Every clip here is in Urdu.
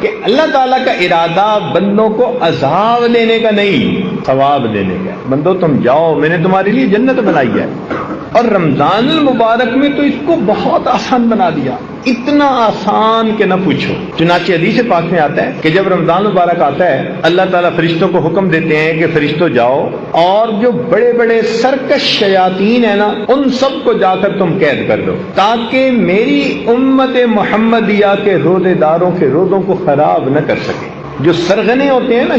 کہ اللہ تعالیٰ کا ارادہ بندوں کو عذاب دینے کا نہیں، ثواب دینے کا۔ بندو تم جاؤ، میں نے تمہارے لیے جنت بنائی ہے۔ اور رمضان المبارک میں تو اس کو بہت آسان بنا دیا، اتنا آسان کہ نہ پوچھو۔ چنانچہ حدیث پاک میں آتا ہے کہ جب رمضان مبارک آتا ہے اللہ تعالیٰ فرشتوں کو حکم دیتے ہیں کہ فرشتوں جاؤ اور جو بڑے بڑے سرکش شیاطین ہیں نا ان سب کو جا کر تم قید کر دو، تاکہ میری امت محمدیہ کے روزے داروں کے روزوں کو خراب نہ کر سکے۔ جو سرغنے ہوتے ہیں نا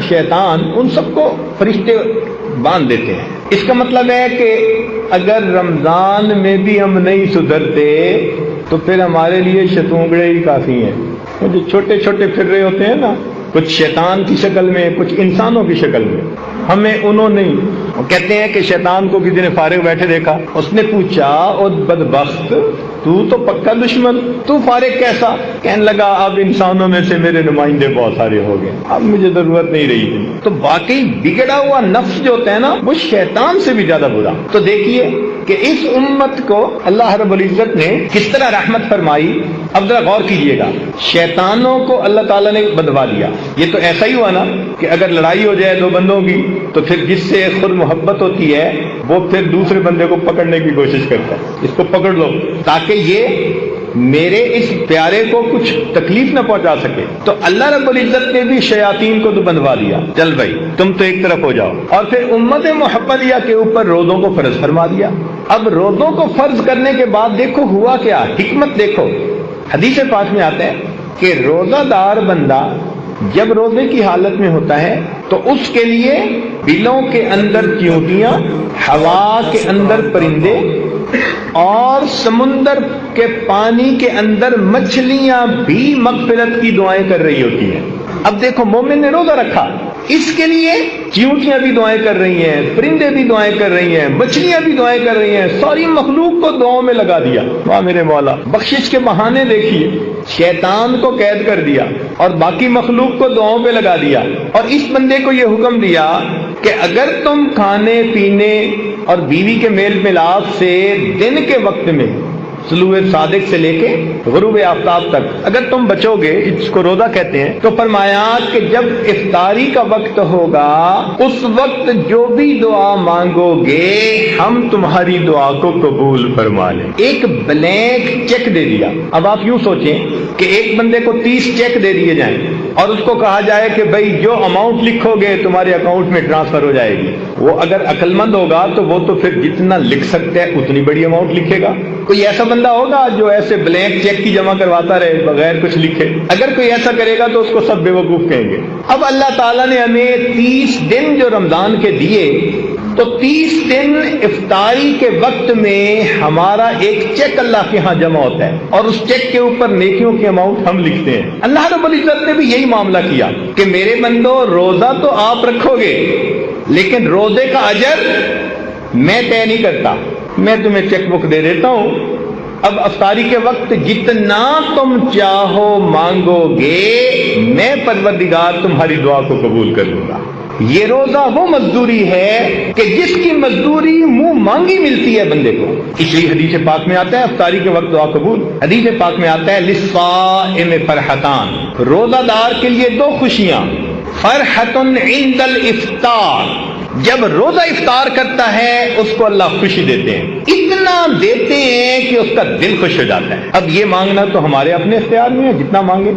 شیطان ان سب کو فرشتے باندھ دیتے ہیں۔ اس کا مطلب ہے کہ اگر رمضان میں بھی ہم نہیں سدھرتے تو پھر ہمارے لیے شتونگڑے ہی کافی ہیں۔ وہ جو چھوٹے چھوٹے پھر رہے ہوتے ہیں نا، کچھ شیطان کی شکل میں کچھ انسانوں کی شکل میں، ہمیں انہوں نہیں۔ وہ کہتے ہیں کہ شیطان کو کسی نے فارغ بیٹھے دیکھا، اس نے پوچھا او بدبخت تو پکا دشمن، تو فارغ کیسا؟ کہنے لگا اب انسانوں میں سے میرے نمائندے بہت سارے ہو گئے، اب مجھے ضرورت نہیں رہی تھی۔ تو واقعی بگڑا ہوا نفس جو ہوتا ہے نا وہ شیطان سے بھی زیادہ برا۔ تو دیکھیے کہ اس امت کو اللہ رب العزت نے کس طرح رحمت فرمائی۔ اب ذرا غور کیجئے گا، شیطانوں کو اللہ تعالیٰ نے بدوا دیا۔ یہ تو ایسا ہی ہوا نا کہ اگر لڑائی ہو جائے دو بندوں کی تو پھر جس سے خود محبت ہوتی ہے وہ پھر دوسرے بندے کو پکڑنے کی کوشش کرتا ہے، اس کو پکڑ لو تاکہ یہ میرے اس پیارے کو کچھ تکلیف نہ پہنچا سکے۔ تو اللہ رب العزت نے بھی شیاطین کو تو بندوا دیا، چل بھائی تم تو ایک طرف ہو جاؤ۔ اور پھر امت محمدیہ کے اوپر روزوں کو فرض فرما دیا۔ اب روزوں کو فرض کرنے کے بعد دیکھو ہوا کیا، حکمت دیکھو۔ حدیث پاک میں آتا ہے کہ روزہ دار بندہ جب روزے کی حالت میں ہوتا ہے تو اس کے لیے بلوں کے اندر چیونٹیاں، ہوا کے اندر پرندے اور سمندر کے پانی کے اندر مچھلیاں بھی مغفرت کی دعائیں کر رہی ہوتی ہیں۔ اب دیکھو مومن نے روزہ رکھا، اس کے لیے چیونٹیاں بھی دعائیں کر رہی ہیں، پرندے بھی دعائیں کر رہی ہیں، مچھلیاں بھی دعائیں کر رہی ہیں، ساری مخلوق کو دعاؤں میں لگا دیا۔ واہ میرے مولا، بخشش کے بہانے دیکھیے، شیطان کو قید کر دیا اور باقی مخلوق کو دعاؤں پہ لگا دیا۔ اور اس بندے کو یہ حکم دیا کہ اگر تم کھانے پینے اور بیوی کے میل ملاپ سے دن کے وقت میں طلوع صادق سے لے کے غروب آفتاب تک اگر تم بچو گے، اس کو روزہ کہتے ہیں، تو فرمایا کہ جب افطاری کا وقت ہوگا اس وقت جو بھی دعا مانگو گے ہم تمہاری دعا کو قبول فرما لیں۔ ایک بلینک چیک دے دیا۔ اب آپ یوں سوچیں کہ ایک بندے کو 30 چیک دے دیے جائیں اور اس کو کہا جائے کہ بھائی جو اماؤنٹ لکھو گے تمہارے اکاؤنٹ میں ٹرانسفر ہو جائے گی۔ وہ اگر عقل مند ہوگا تو وہ تو پھر جتنا لکھ سکتا ہے اتنی بڑی اماؤنٹ لکھے گا۔ کوئی ایسا بندہ ہوگا جو ایسے بلینک چیک کی جمع کرواتا رہے بغیر کچھ لکھے؟ اگر کوئی ایسا کرے گا تو اس کو سب بے وقوف کہیں گے۔ اب اللہ تعالیٰ نے ہمیں 30 دن جو رمضان کے دیے تو 30 دن افطاری کے وقت میں ہمارا ایک چیک اللہ کے ہاں جمع ہوتا ہے اور اس چیک کے اوپر نیکیوں کی اماؤنٹ ہم لکھتے ہیں۔ اللہ رب العزت نے بھی یہی معاملہ کیا کہ میرے بندو روزہ تو آپ رکھو گے لیکن روزے کا اجر میں طے نہیں کرتا، میں تمہیں چیک بک دے دیتا ہوں۔ اب افطاری کے وقت جتنا تم چاہو مانگو گے میں پروردگار تمہاری دعا کو قبول کر لوں گا۔ یہ روزہ وہ مزدوری ہے کہ جس کی مزدوری منہ مانگی ملتی ہے بندے کو۔ اس لیے حدیث پاک میں آتا ہے افطاری کے وقت دعا قبول۔ حدیث پاک میں آتا ہے للصائم فرحتان، روزہ دار کے لیے 2 خوشیاں، فرحۃ عند الافطار، جب روزہ افطار کرتا ہے اس کو اللہ خوشی دیتے ہیں، اتنا دیتے ہیں کہ اس کا دل خوش ہو جاتا ہے۔ اب یہ مانگنا تو ہمارے اپنے اختیار میں ہے، جتنا مانگے۔